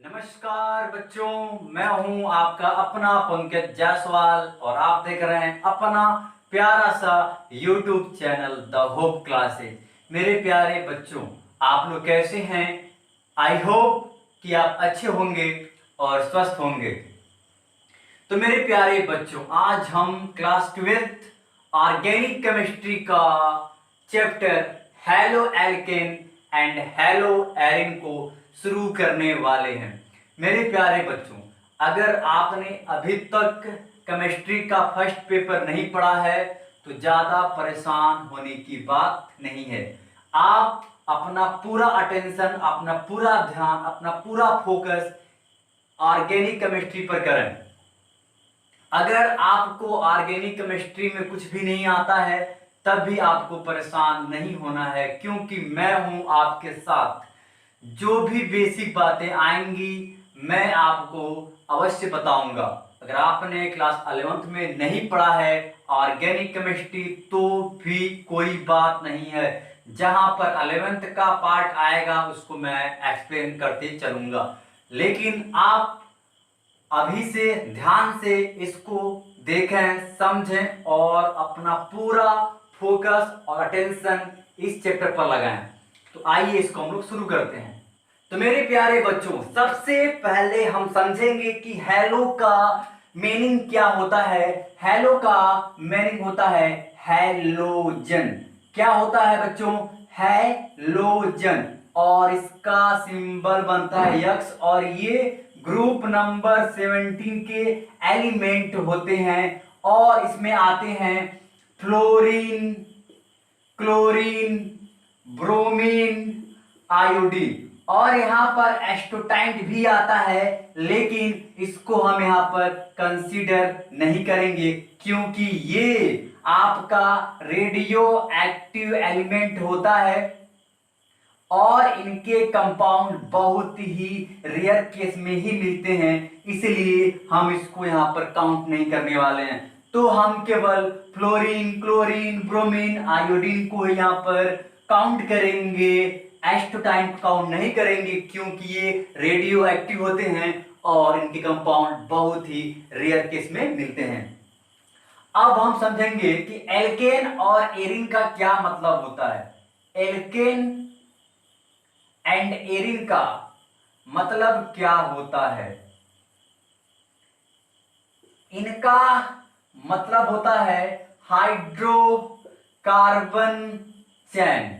नमस्कार बच्चों, मैं हूं आपका अपना पंकज जायसवाल और आप देख रहे हैं अपना प्यारा सा YouTube channel the hope classes. मेरे प्यारे बच्चों, आप लोग कैसे हैं? आई होप कि आप अच्छे होंगे और स्वस्थ होंगे। तो मेरे प्यारे बच्चों, आज हम क्लास 12th ऑर्गेनिक केमिस्ट्री का chapter halo alkane and hello Erin को शुरू करने वाले हैं। मेरे प्यारे बच्चों, अगर आपने अभी तक केमिस्ट्री का फर्स्ट पेपर नहीं पढ़ा है तो ज़्यादा परेशान होने की बात नहीं है। आप अपना पूरा अटेंशन, अपना पूरा ध्यान, अपना पूरा फोकस ऑर्गेनिक केमिस्ट्री पर करें। अगर आपको ऑर्गेनिक केमिस्ट्री में कुछ भी नहीं आता है तब भी आपको परेशान नहीं होना है, क्योंकि मैं हूं आपके साथ। जो भी बेसिक बातें आएंगी मैं आपको अवश्य बताऊंगा। अगर आपने क्लास 11th में नहीं पढ़ा है ऑर्गेनिक केमिस्ट्री तो भी कोई बात नहीं है, जहां पर 11th का पार्ट आएगा उसको मैं एक्सप्लेन करते चलूंगा। लेकिन आप अभी से ध्यान से इसको देखें, समझें और अपना पूरा फोकस और अटेंशन इस चैप्टर पर लगाएं। तो आइए इसको हम लोग शुरू करते हैं। तो मेरे प्यारे बच्चों, सबसे पहले हम समझेंगे कि हेलो का मीनिंग क्या होता है। हेलो का मीनिंग होता है हैलोजन। क्या होता है बच्चों? हैलोजन। और इसका सिंबल बनता है यक्स, और ये ग्रुप नंबर 17 के एलिमेंट होते हैं। और इसमें आते हैं फ्लोरीन, क्लोरीन, ब्रोमीन, आयोडीन, और यहाँ पर एस्टोटाइट भी आता है, लेकिन इसको हम यहाँ पर कंसीडर नहीं करेंगे क्योंकि ये आपका रेडियो एक्टिव एलिमेंट होता है और इनके कंपाउंड बहुत ही रेयर केस में ही मिलते हैं, इसलिए हम इसको यहाँ पर काउंट नहीं करने वाले हैं। तो हम केवल फ्लोरीन, क्लोरीन, ब्रोमीन, आयोडीन को यहाँ पर काउंट करेंगे, एस्टोटाइन काउंट नहीं करेंगे क्योंकि ये रेडियो एक्टिव होते हैं और इनके कंपाउंड बहुत ही रेयर केस में मिलते हैं। अब हम समझेंगे कि एल्केन और एरिन का क्या मतलब होता है। एल्केन एंड एरिन का मतलब क्या होता है? इनका मतलब होता है हाइड्रोकार्बन चेन,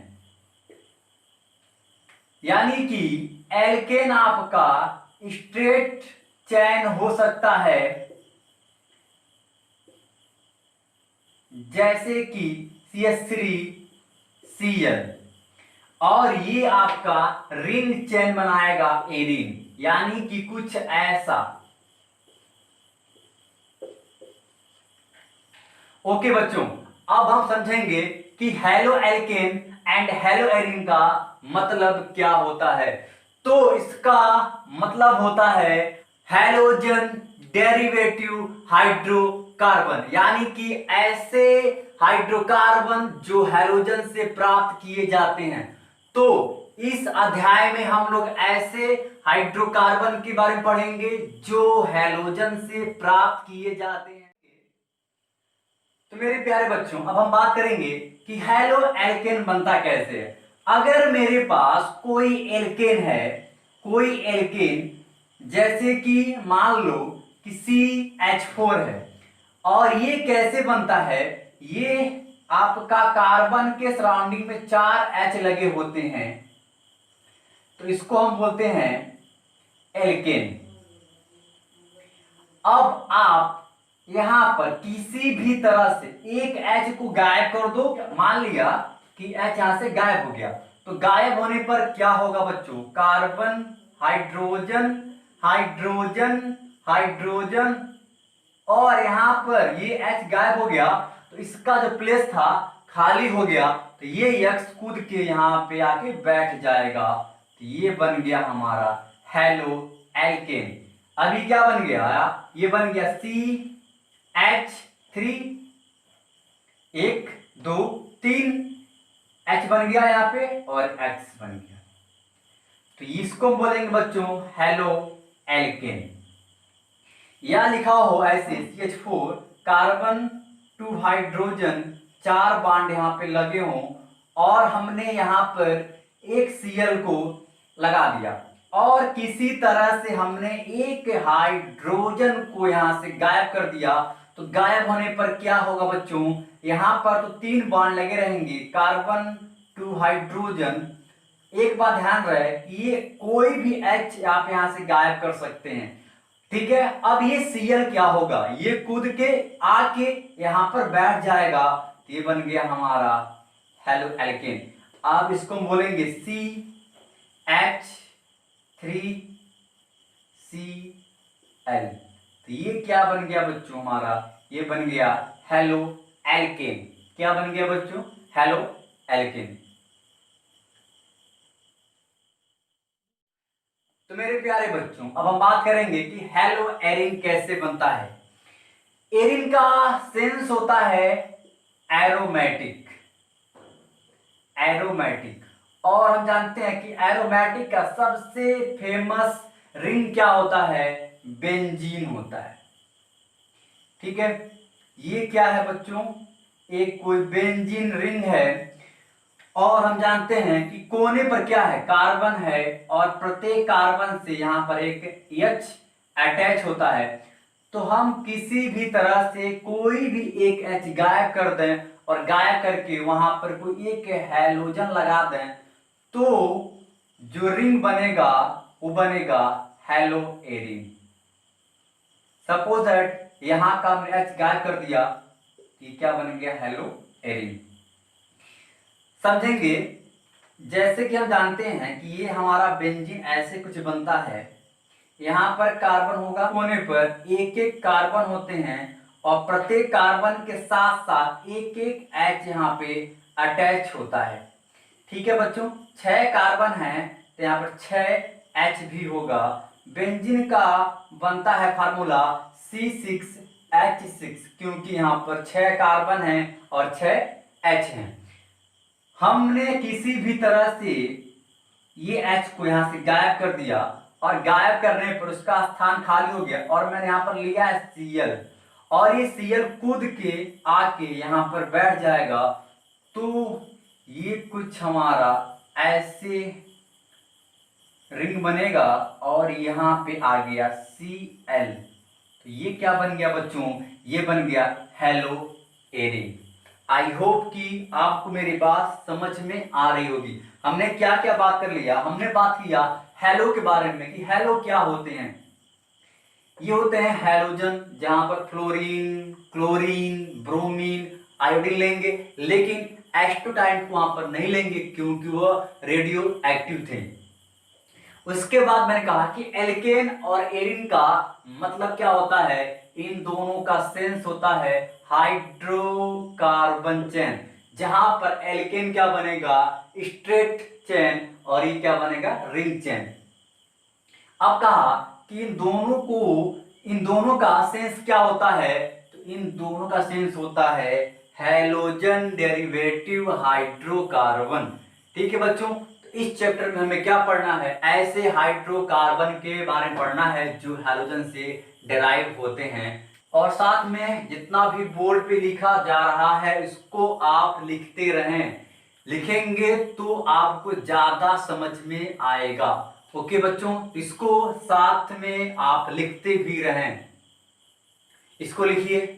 यानी कि एल्केन आपका स्ट्रेट चेन हो सकता है, जैसे कि CH3Cl, और ये आपका रिंग चेन बनाएगा एरिन, यानी कि कुछ ऐसा। ओके बच्चों, अब हम समझेंगे कि halo alkane and hello Erin का मतलब क्या होता है। तो इसका मतलब होता है हैलोजन डेरिवेटिव हाइड्रोकार्बन, यानी कि ऐसे हाइड्रोकार्बन जो हैलोजन से प्राप्त किए जाते हैं। तो इस अध्याय में हम लोग ऐसे हाइड्रोकार्बन के बारे में पढ़ेंगे जो हैलोजन से प्राप्त किए जाते हैं। तो मेरे प्यारे बच्चों, अब हम बात करेंगे कि हेलो एल्केन बनता कैसे है। अगर मेरे पास कोई एल्केन है, कोई एल्केन जैसे कि मान लो कि CH4 है, और ये कैसे बनता है? ये आपका कार्बन के सराउंडिंग में 4 H लगे होते हैं, तो इसको हम बोलते हैं एल्केन। अब आप यहां पर किसी भी तरह से एक H को गायब कर दो, मान लिया कि H यहां से गायब हो गया, तो गायब होने पर क्या होगा बच्चों? कार्बन, हाइड्रोजन, हाइड्रोजन, हाइड्रोजन, और यहां पर ये H गायब हो गया तो इसका जो प्लेस था खाली हो गया, तो ये X कूद के यहां पे आके बैठ जाएगा। तो ये बन गया हमारा हेलो एल्केन। अभी क्या बन गया? ये बन गया CH3, 1 2 3 H बन गया यहाँ पे और X बन गया। तो इसको बोलेंगे बच्चों हेलो एल्केन। या लिखा हो ऐसे CH4 कार्बन 2 हाइड्रोजन, 4 बांड यहाँ पे लगे हों और हमने यहाँ पर एक Cl को लगा दिया और किसी तरह से हमने एक हाइड्रोजन को यहाँ से गायब कर दिया। तो गायब होने पर क्या होगा बच्चों, यहाँ पर तो 3 बांड लगे रहेंगे कार्बन 2 हाइड्रोजन। एक बात ध्यान रहे कि ये कोई भी H आप यहाँ से गायब कर सकते हैं, ठीक है। अब ये Cl क्या होगा, ये कूद के आके यहां पर बैठ जाएगा, तो ये बन गया हमारा हेलो एल्केन। अब इसको बोलेंगे CH3Cl। तो ये क्या बन गया बच्चों हमारा, ये बन गया हेलो एल्केन। क्या बन गया बच्चों, हेलो एल्केन। तो मेरे प्यारे बच्चों अब हम बात करेंगे कि हेलो एरिन कैसे बनता है। एरिन का सेंस होता है एरोमेटिक, एरोमेटिक। और हम जानते हैं कि एरोमेटिक का सबसे फेमस रिंग क्या होता है, बेंजीन होता है, ठीक है। ये क्या है बच्चों, एक कोई बेंजीन रिंग है और हम जानते हैं कि कोने पर क्या है, कार्बन है और प्रत्येक कार्बन से यहां पर एक H अटैच होता है। तो हम किसी भी तरह से कोई भी एक H गायब कर दें और गायब करके वहां पर कोई एक हैलोजन लगा दें तो जो रिंग बनेगा वो बनेगा हेलो एरिन। सपोज दैट यहां का हमने H गायब कर दिया, ये क्या बन गया, हेलो एरिन। समझेंगे, जैसे कि हम जानते हैं कि ये हमारा बेंजीन ऐसे कुछ बनता है, यहाँ पर कार्बन होगा, कोने पर एक एक कार्बन होते हैं और प्रत्येक कार्बन के साथ साथ एक एक H यहाँ पे अटैच होता है, ठीक है बच्चों। 6 कार्बन है तो यहाँ पर 6 H भी होगा। बेंजीन का बनता है फार्मूला C6H6 क्योंकि यहाँ पर 6 कार्बन है और 6 H हैं। हमने किसी भी तरह से ये H को यहां से गायब कर दिया और गायब करने पर उसका स्थान खाली हो गया और मैंने यहां पर लिया है Cl और ये Cl कूद के आके यहां पर बैठ जाएगा। तो ये कुछ हमारा ऐसे रिंग बनेगा और यहां पे आ गया Cl। तो ये क्या बन गया बच्चों, ये बन गया हेलो एरिन। आई होप कि आपको मेरी बात समझ में आ रही होगी। हमने क्या क्या बात कर लिया, हमने बात किया हेलो के बारे में कि हेलो क्या होते हैं। ये होते हैं हैलोजन, जहां पर फ्लोरीन, क्लोरीन, ब्रोमीन, आयोडीन लेंगे, लेकिन एस्टोटाइन को वहां पर नहीं लेंगे क्योंकि वह रेडियो एक्टिव थे। उसके बाद मैंने कहा कि एल्केन और एरिन का मतलब क्या होता है, इन दोनों का सेंस होता है हाइड्रोकार्बन चेन, जहां पर एल्केन क्या बनेगा, स्ट्रेट चेन और ये क्या बनेगा, रिंग चेन। अब कहा कि इन दोनों का सेंस क्या होता है, तो इन दोनों का सेंस होता है हैलोजन डेरिवेटिव हाइड्रोकार्बन, ठीक है बच्चों। इस चैप्टर में हमें क्या पढ़ना है, ऐसे हाइड्रोकार्बन के बारे में पढ़ना है जो हैलोजन से डेराइव होते हैं। और साथ में जितना भी बोर्ड पे लिखा जा रहा है इसको आप लिखते रहें, लिखेंगे तो आपको ज्यादा समझ में आएगा। ओके बच्चों, इसको साथ में आप लिखते भी रहें, इसको लिखिए।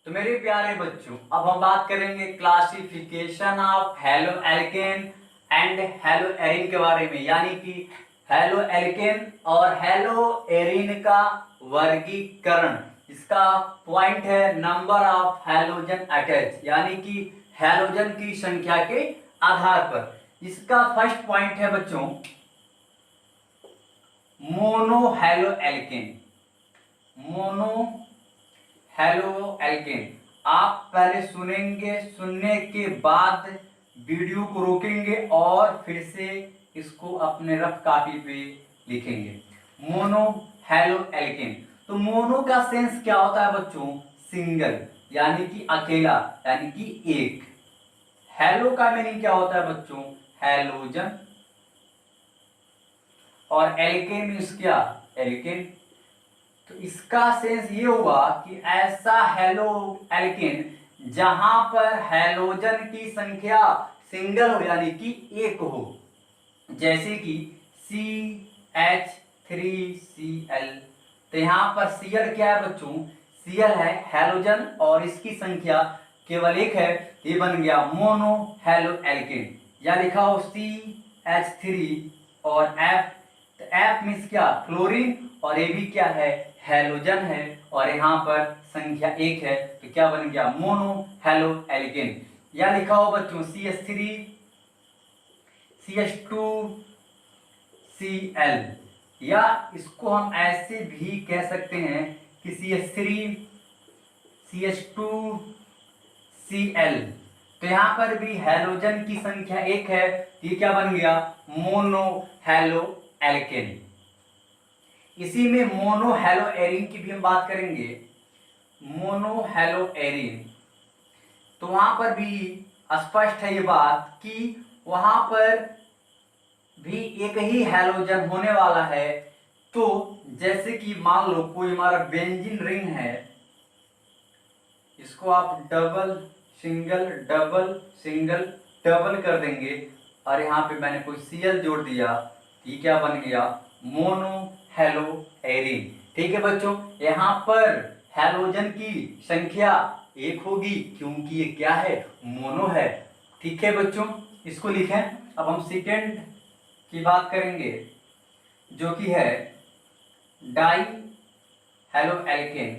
तो मेरे प्यारे बच्चों अब हम बात करेंगे classification of halo alkane and hello Erin के बारे में, यानी कि हेलो एल्केन और हेलो एरिन का वर्गीकरण। इसका पॉइंट है नंबर ऑफ हैलोजन अटैच, यानी कि हैलोजन की संख्या के आधार पर। इसका फर्स्ट पॉइंट है बच्चों mono halo alkane, mono halo alkane. आप पहले सुनेंगे, सुनने के बाद वीडियो को रोकेंगे और फिर से इसको अपने रफ कॉपी पे लिखेंगे। मोनो हेलो एल्केन, तो मोनो का सेंस क्या होता है बच्चों, सिंगल, यानी कि अकेला, यानी कि एक। हेलो का मीनिंग क्या होता है बच्चों, हैलोजन, और एल्केन मीन्स क्या, एल्केन। तो इसका सेंस ये हुआ कि ऐसा हेलो एल्केन जहां पर हैलोजन की संख्या सिंगल हो यानी कि एक हो, जैसे कि CH3Cl। तो यहां पर Cl क्या है बच्चों, Cl है हैलोजन और इसकी संख्या केवल एक है, ये बन गया मोनो हेलो एल्केन। या लिखा हो CH3 और F, तो F मीन्स क्या, क्लोरीन, और ये भी क्या है, हैलोजन है, और यहाँ पर संख्या एक है, तो क्या बन गया, मोनो हेलो एल्केन। या लिखा हो बच्चों CH3 CH2Cl, या इसको हम ऐसे भी कह सकते हैं कि CH3 CH2Cl। तो यहां पर भी हैलोजन की संख्या एक है, ये क्या बन गया, मोनो हेलो एल्केन। इसी में मोनो हेलो एरीन की भी हम बात करेंगे, मोनो हेलो एरीन। तो वहां पर भी स्पष्ट है ये बात कि वहां पर भी एक ही हैलोजन होने वाला है। तो जैसे कि मान लो कोई हमारा बेंजीन रिंग है, इसको आप डबल सिंगल डबल कर देंगे, और यहाँ पे मैंने कोई Cl जोड़ दिया, ये क्या बन गया, मोनो हेलो एरीन। ठीक है बच्चों, यहाँ पर हैलोजन की संख्या एक होगी क्योंकि ये क्या है, मोनो है। ठीक है बच्चों, इसको लिखें। अब हम सेकेंड की बात करेंगे जो कि है डाई हेलो एल्केन।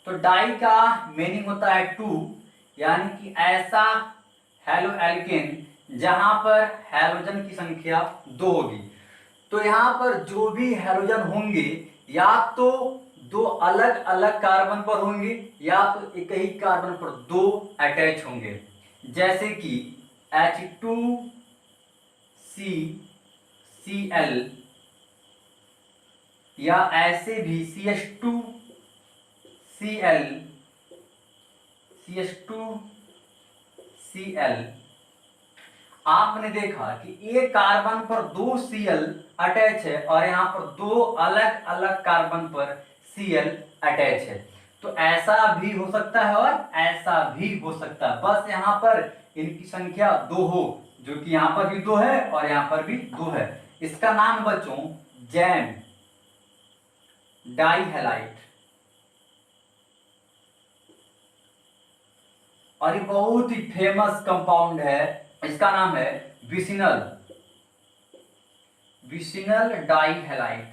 तो डाई का मीनिंग होता है टू, यानी कि ऐसा हेलो एल्केन जहां पर हैलोजन की संख्या दो होगी। तो यहां पर जो भी हैलोजन होंगे या तो दो अलग अलग कार्बन पर होंगे या तो एक ही कार्बन पर दो अटैच होंगे, जैसे कि H2CCl, या ऐसे भी CH2Cl। आपने देखा कि एक कार्बन पर दो Cl अटैच है और यहाँ पर दो अलग अलग कार्बन पर Cl अटैच है। तो ऐसा भी हो सकता है और ऐसा भी हो सकता है, बस यहाँ पर इनकी संख्या दो हो, जो कि यहाँ पर भी दो है और यहाँ पर भी दो है। इसका नाम बच्चों जैम डाई हैलाइड, और ये बहुत ही फेमस कंपाउंड है, इसका नाम है विसिनल डाई हैलाइड।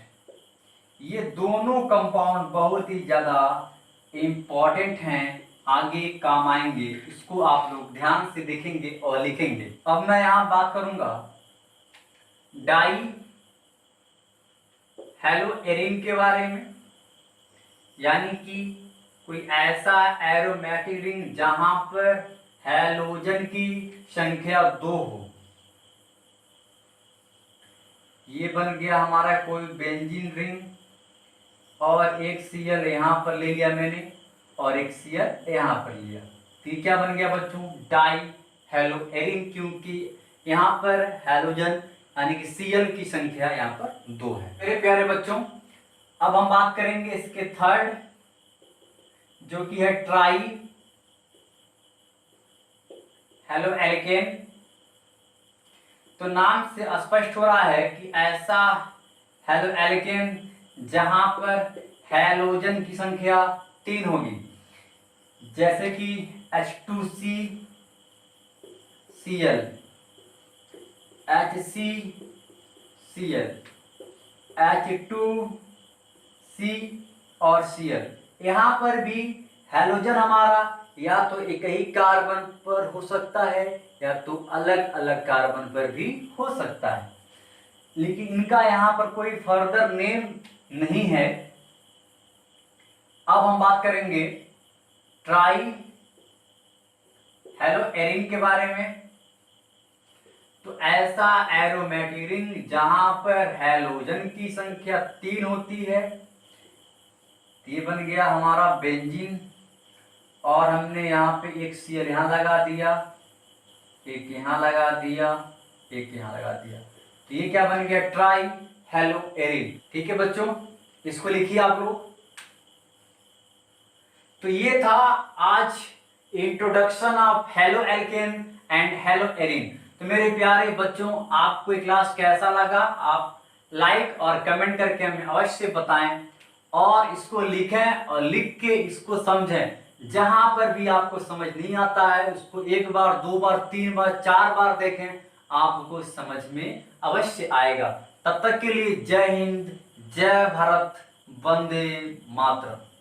ये दोनों कंपाउंड बहुत ही ज्यादा इंपॉर्टेंट हैं, आगे काम आएंगे, इसको आप लोग ध्यान से देखेंगे और लिखेंगे। अब मैं यहां बात करूंगा डाई हेलो एरीन के बारे में, यानी कि कोई ऐसा एरोमेटिक रिंग जहां पर हैलोजन की संख्या दो हो। ये बन गया हमारा कोई बेंजीन रिंग, और एक Cl यहां पर ले लिया मैंने और एक Cl यहां पर लिया, तो क्या बन गया बच्चों, डाई हेलो एरीन, क्योंकि यहां पर हैलोजन यानी कि Cl की संख्या यहां पर दो है। मेरे प्यारे बच्चों, अब हम बात करेंगे इसके थर्ड, जो कि है ट्राई हेलो एल्केन। तो नाम से स्पष्ट हो रहा है कि ऐसा हेलो एल्केन जहां पर हैलोजन की संख्या तीन होगी, जैसे कि H2CCl, HCCl, H2C और Cl। यहां पर भी हैलोजन हमारा या तो एक ही कार्बन पर हो सकता है या तो अलग अलग कार्बन पर भी हो सकता है, लेकिन इनका यहां पर कोई फर्दर नेम नहीं है। अब हम बात करेंगे ट्राई हेलो एरीन के बारे में। तो ऐसा एरोमेटिक रिंग जहां पर हैलोजन की संख्या तीन होती है, ये बन गया हमारा बेंजीन, और हमने यहाँ पे एक Cl यहाँ लगा दिया, एक यहाँ लगा दिया, एक यहाँ लगा दिया, तो ये क्या बन गया, ट्राई हेलो एरिन। ठीक है बच्चों, इसको लिखिए आप लोग। तो ये था आज introduction of halo alkane and hello Erin. तो मेरे प्यारे बच्चों, आपको ये क्लास कैसा लगा, आप लाइक और कमेंट करके हमें अवश्य बताएं, और इसको लिखें और लिख के इसको समझें। जहां पर भी आपको समझ नहीं आता है उसको एक बार, दो बार, तीन बार, चार बार देखें, आपको समझ में अवश्य आएगा। तब तक के लिए जय हिंद, जय भारत, वंदे मातरम।